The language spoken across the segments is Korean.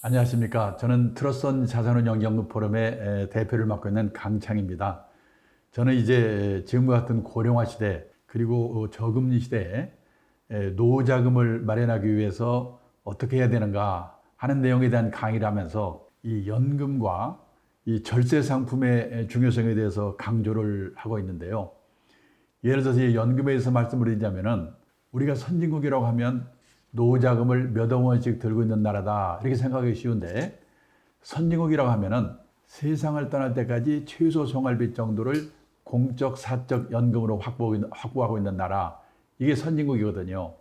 안녕하십니까. 저는 트러스온 자산운용연구포럼의 대표를 맡고 있는 강창입니다. 저는 이제 지금과 같은 고령화 시대 그리고 저금리 시대에 노후자금을 마련하기 위해서 어떻게 해야 되는가 하는 내용에 대한 강의를 하면서 이 연금과 이 절세 상품의 중요성에 대해서 강조를 하고 있는데요. 예를 들어서 이 연금에 대해서 말씀을 드리자면은 우리가 선진국이라고 하면 노후자금을 몇 억 원씩 들고 있는 나라다 이렇게 생각하기 쉬운데, 선진국이라고 하면은 세상을 떠날 때까지 최소 생활비 정도를 공적 사적 연금으로 확보하고 있는 나라, 이게 선진국이거든요.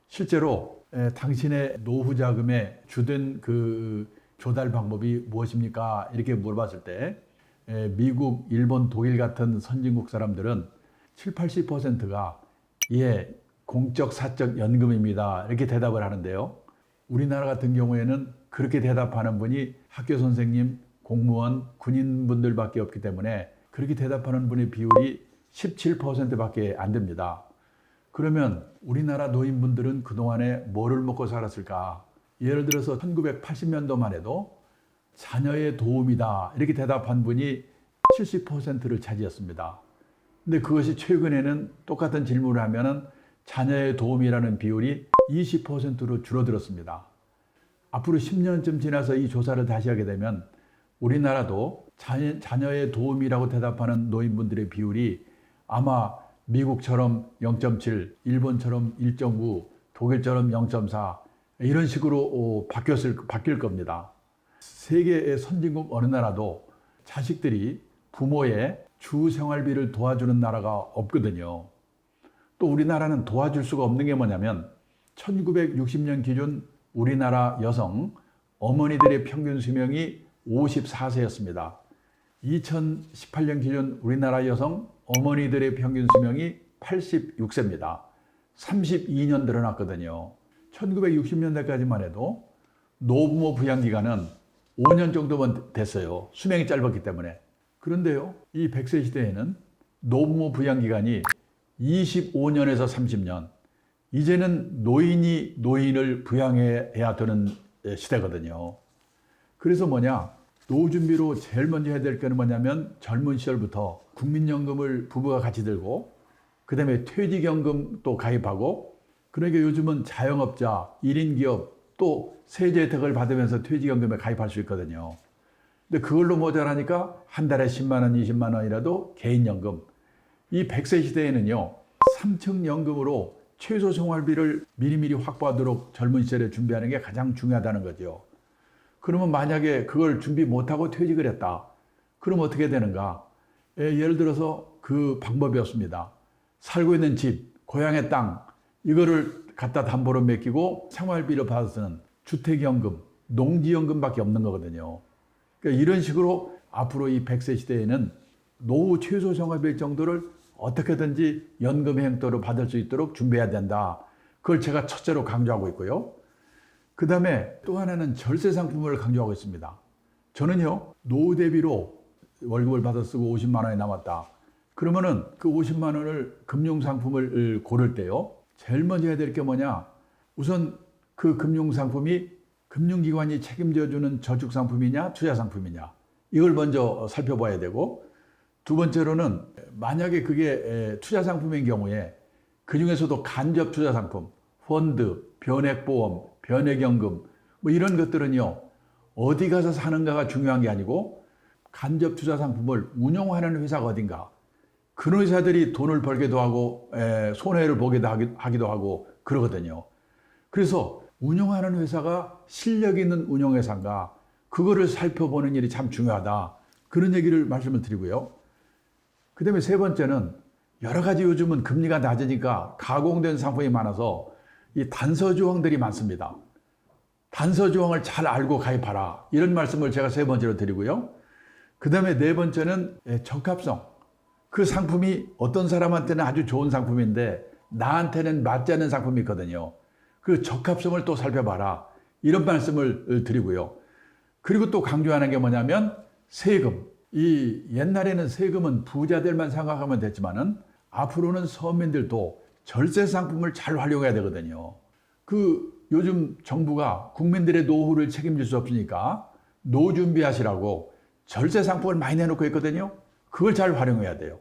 실제로 당신의 노후자금의 주된 그 조달 방법이 무엇입니까? 이렇게 물어봤을 때 미국, 일본, 독일 같은 선진국 사람들은 70~80%가 예, 공적 사적 연금입니다 이렇게 대답을 하는데요. 우리나라 같은 경우에는 그렇게 대답하는 분이 학교 선생님, 공무원, 군인분들밖에 없기 때문에 그렇게 대답하는 분의 비율이 17%밖에 안 됩니다. 그러면 우리나라 노인분들은 그동안에 뭐를 먹고 살았을까? 예를 들어서 1980년도만 해도 자녀의 도움이다 이렇게 대답한 분이 70%를 차지했습니다. 근데 그것이 최근에는 똑같은 질문을 하면은 자녀의 도움이라는 비율이 20%로 줄어들었습니다. 앞으로 10년쯤 지나서 이 조사를 다시 하게 되면 우리나라도 자녀의 도움이라고 대답하는 노인분들의 비율이 아마 미국처럼 0.7, 일본처럼 1.9, 독일처럼 0.4 이런 식으로 바뀔 겁니다. 세계의 선진국 어느 나라도 자식들이 부모의 주 생활비를 도와주는 나라가 없거든요. 또 우리나라는 도와줄 수가 없는 게 뭐냐면 1960년 기준 우리나라 여성 어머니들의 평균 수명이 54세였습니다. 2018년 기준 우리나라 여성 어머니들의 평균 수명이 86세입니다. 32년 늘어났거든요. 1960년대까지만 해도 노부모 부양기간은 5년 정도만 됐어요. 수명이 짧았기 때문에. 그런데요, 이 100세 시대에는 노부모 부양기간이 25년에서 30년, 이제는 노인이 노인을 부양해야 되는 시대거든요. 그래서 노후 준비로 제일 먼저 해야 될 거는 뭐냐면 젊은 시절부터 국민연금을 부부가 같이 들고, 그 다음에 퇴직연금도 가입하고, 그러니까 요즘은 자영업자, 1인 기업 또 세제 혜택을 받으면서 퇴직연금에 가입할 수 있거든요. 근데 그걸로 모자라니까 한 달에 10만 원, 20만 원이라도 개인연금. 이 100세 시대에는요, 3층 연금으로 최소 생활비를 미리미리 확보하도록 젊은 시절에 준비하는 게 가장 중요하다는 거죠. 그러면 만약에 그걸 준비 못하고 퇴직을 했다. 그럼 어떻게 되는가? 예를 들어서 그 방법이 없습니다. 살고 있는 집, 고향의 땅, 이거를 갖다 담보로 맡기고 생활비를 받아 쓰는 주택연금, 농지연금밖에 없는 거거든요. 그러니까 이런 식으로 앞으로 이 100세 시대에는 노후 최소 생활비 정도를 어떻게든지 연금 행떠로 받을 수 있도록 준비해야 된다. 그걸 제가 첫째로 강조하고 있고요. 그 다음에 또 하나는 절세 상품을 강조하고 있습니다. 저는요, 노후 대비로 월급을 받아 쓰고 50만 원이 남았다. 그러면은 그 50만 원을 금융상품을 고를 때요, 제일 먼저 해야 될 게 뭐냐? 우선 그 금융상품이 금융기관이 책임져주는 저축상품이냐, 투자상품이냐. 이걸 먼저 살펴봐야 되고, 두 번째로는 만약에 그게 투자상품인 경우에 그 중에서도 간접 투자상품, 펀드, 변액보험, 변액연금 뭐 이런 것들은요, 어디 가서 사는가가 중요한 게 아니고 간접 투자상품을 운용하는 회사가 어딘가, 그런 회사들이 돈을 벌기도 하고 손해를 보기도 하기도 하고 그러거든요. 그래서 운용하는 회사가 실력 있는 운용회사인가, 그거를 살펴보는 일이 참 중요하다. 그런 얘기를 말씀을 드리고요. 그 다음에 세 번째는 여러 가지 요즘은 금리가 낮으니까 가공된 상품이 많아서 이 단서조항들이 많습니다. 단서조항을 잘 알고 가입하라. 이런 말씀을 제가 세 번째로 드리고요. 그 다음에 네 번째는 적합성. 그 상품이 어떤 사람한테는 아주 좋은 상품인데 나한테는 맞지 않는 상품이 있거든요. 그 적합성을 또 살펴봐라. 이런 말씀을 드리고요. 그리고 또 강조하는 게 뭐냐면 세금. 이 옛날에는 세금은 부자들만 생각하면 됐지만은 앞으로는 서민들도 절세 상품을 잘 활용해야 되거든요. 그 요즘 정부가 국민들의 노후를 책임질 수 없으니까 노 준비하시라고 절세 상품을 많이 내놓고 있거든요. 그걸 잘 활용해야 돼요.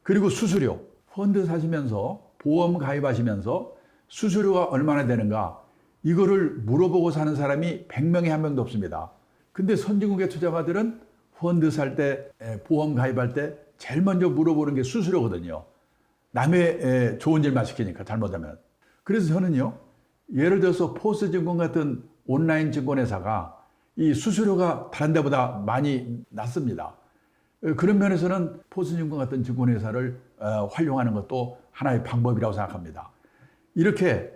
그리고 수수료, 펀드 사시면서 보험 가입하시면서 수수료가 얼마나 되는가 이거를 물어보고 사는 사람이 100명에 한 명도 없습니다. 근데 선진국의 투자가들은 펀드 살 때, 보험 가입할 때 제일 먼저 물어보는 게 수수료거든요. 남의 좋은 일만 시키니까 잘못하면. 그래서 저는요, 예를 들어서 포스증권 같은 온라인 증권회사가 이 수수료가 다른 데보다 많이 낮습니다. 그런 면에서는 포스증권 같은 증권회사를 활용하는 것도 하나의 방법이라고 생각합니다. 이렇게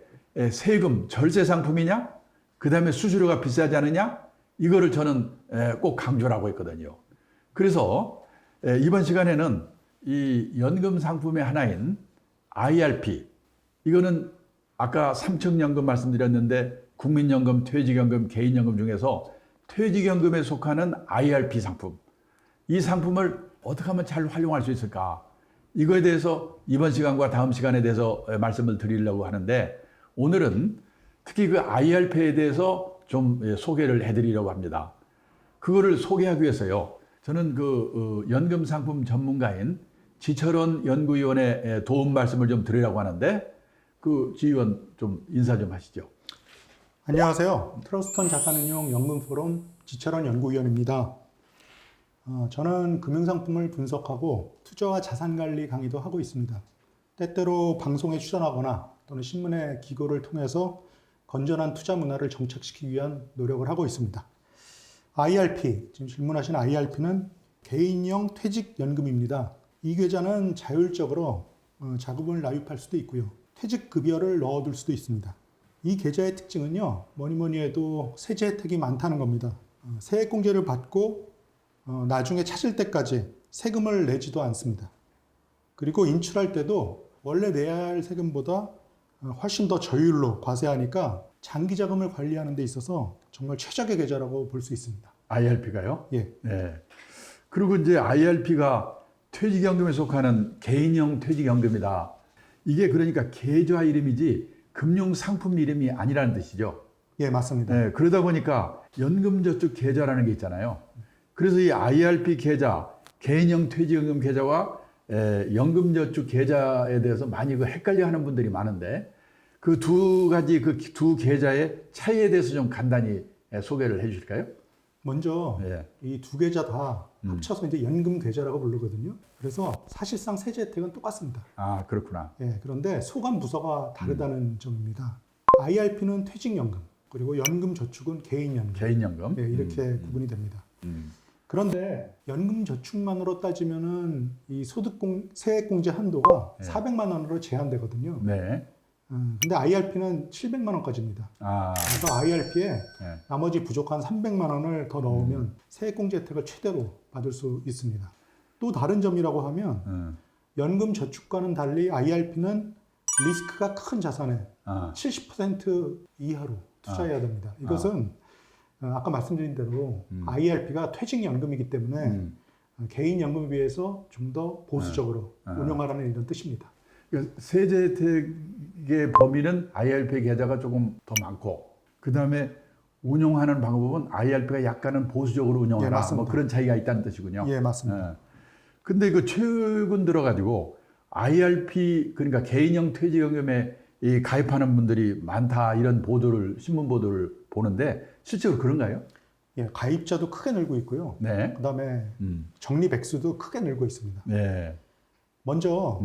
세금, 절세 상품이냐, 그 다음에 수수료가 비싸지 않느냐, 이거를 저는 꼭 강조를 하고 있거든요. 그래서 이번 시간에는 이 연금 상품의 하나인 IRP, 이거는 아까 삼층연금 말씀드렸는데 국민연금, 퇴직연금, 개인연금 중에서 퇴직연금에 속하는 IRP 상품, 이 상품을 어떻게 하면 잘 활용할 수 있을까? 이거에 대해서 이번 시간과 다음 시간에 대해서 말씀을 드리려고 하는데 오늘은 특히 그 IRP에 대해서 좀 소개를 해드리려고 합니다. 그거를 소개하기 위해서요. 저는 그 연금 상품 전문가인 지철원 연구위원의 도움 말씀을 좀 드리려고 하는데 그 지위원 좀 인사 좀 하시죠. 안녕하세요. 트러스턴 자산운용 연금포럼 지철원 연구위원입니다. 저는 금융상품을 분석하고 투자와 자산관리 강의도 하고 있습니다. 때때로 방송에 출연하거나 또는 신문의 기고를 통해서 건전한 투자 문화를 정착시키기 위한 노력을 하고 있습니다. IRP, 지금 질문하신 IRP는 개인형 퇴직연금입니다. 이 계좌는 자율적으로 자금을 납입할 수도 있고요. 퇴직급여를 넣어둘 수도 있습니다. 이 계좌의 특징은요, 뭐니 해도 세제 혜택이 많다는 겁니다. 세액공제를 받고 나중에 찾을 때까지 세금을 내지도 않습니다. 그리고 인출할 때도 원래 내야 할 세금보다 훨씬 더 저율로 과세하니까 장기 자금을 관리하는 데 있어서 정말 최적의 계좌라고 볼 수 있습니다. IRP가요? 예. 네. 그리고 이제 IRP가 퇴직연금에 속하는 개인형 퇴직연금이다. 이게 그러니까 계좌 이름이지 금융상품 이름이 아니라는 뜻이죠. 예, 맞습니다. 네, 그러다 보니까 연금저축 계좌라는 게 있잖아요. 그래서 이 IRP 계좌, 개인형 퇴직연금 계좌와 연금저축 계좌에 대해서 많이 헷갈려하는 분들이 많은데 그 두 가지 그 두 계좌의 차이에 대해서 좀 간단히 소개를 해주실까요? 먼저 이 두 계좌 다 합쳐서 이제 연금 계좌라고 부르거든요. 그래서 사실상 세제 혜택은 똑같습니다. 아, 그렇구나. 예, 그런데 소관 부서가 다르다는 점입니다. IRP는 퇴직연금, 그리고 연금저축은 개인연금. 개인연금. 예, 이렇게 구분이 됩니다. 그런데 연금저축만으로 따지면은 이 세액공제 한도가 400만 원으로 제한되거든요. 네. 근데 IRP는 700만 원까지입니다. 그래서 IRP에 나머지 부족한 300만 원을 더 넣으면 세액공제 혜택을 최대로 받을 수 있습니다. 또 다른 점이라고 하면 연금저축과는 달리 IRP는 리스크가 큰 자산에 70% 이하로 투자해야 됩니다. 이것은 아까 말씀드린 대로 IRP가 퇴직연금이기 때문에 개인연금에 비해서 좀 더 보수적으로 운영하라는 이런 뜻입니다. 세제 혜택의 범위는 IRP 계좌가 조금 더 많고 그 다음에 운용하는 방법은 IRP가 약간은 보수적으로 운영하라. 뭐 그런 차이가 있다는 뜻이군요. 예, 맞습니다. 근데 그 최근 들어가지고 IRP 그러니까 개인형 퇴직연금에 이 가입하는 분들이 많다 이런 보도를 신문 보도를 보는데 실제로 그런가요? 예, 가입자도 크게 늘고 있고요. 네. 그다음에 적립 액수도 크게 늘고 있습니다. 네. 먼저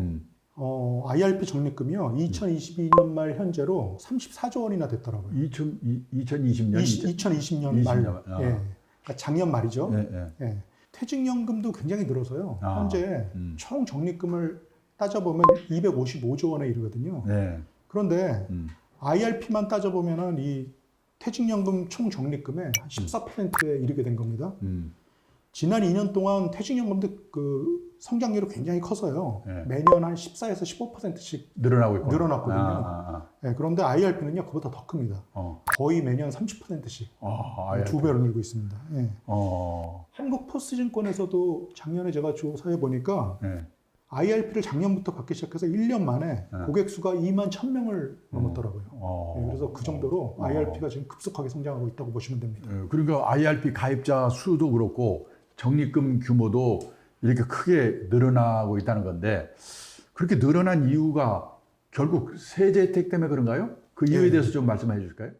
IRP 적립금이요. 2022년 말 현재로 34조 원이나 됐더라고요. 2020년 2020년 말. 예. 그러니까 작년 말이죠. 네. 예. 퇴직연금도 굉장히 늘어서요. 현재 총 적립금을 따져보면 255조 원에 이르거든요. 네. 그런데 IRP만 따져보면은 이 퇴직연금 총 적립금의 14%에 이르게 된 겁니다. 지난 2년 동안 퇴직연금도 그 성장률이 굉장히 커서요. 매년 한 14에서 15%씩 늘어났거든요. 네, 그런데 IRP는요, 그보다 더 큽니다. 거의 매년 30%씩 두 배로 늘고 있습니다. 네. 한국포스증권에서도 작년에 제가 조사해 보니까 IRP를 작년부터 받기 시작해서 1년 만에 네. 고객 수가 2만 1,000명을 넘었더라고요. 네, 그래서 그 정도로 IRP가 지금 급속하게 성장하고 있다고 보시면 됩니다. 그러니까 IRP 가입자 수도 그렇고 적립금 규모도 이렇게 크게 늘어나고 있다는 건데 그렇게 늘어난 이유가 결국 세제 혜택 때문에 그런가요? 그 이유에 네. 대해서 좀 말씀해 주실까요?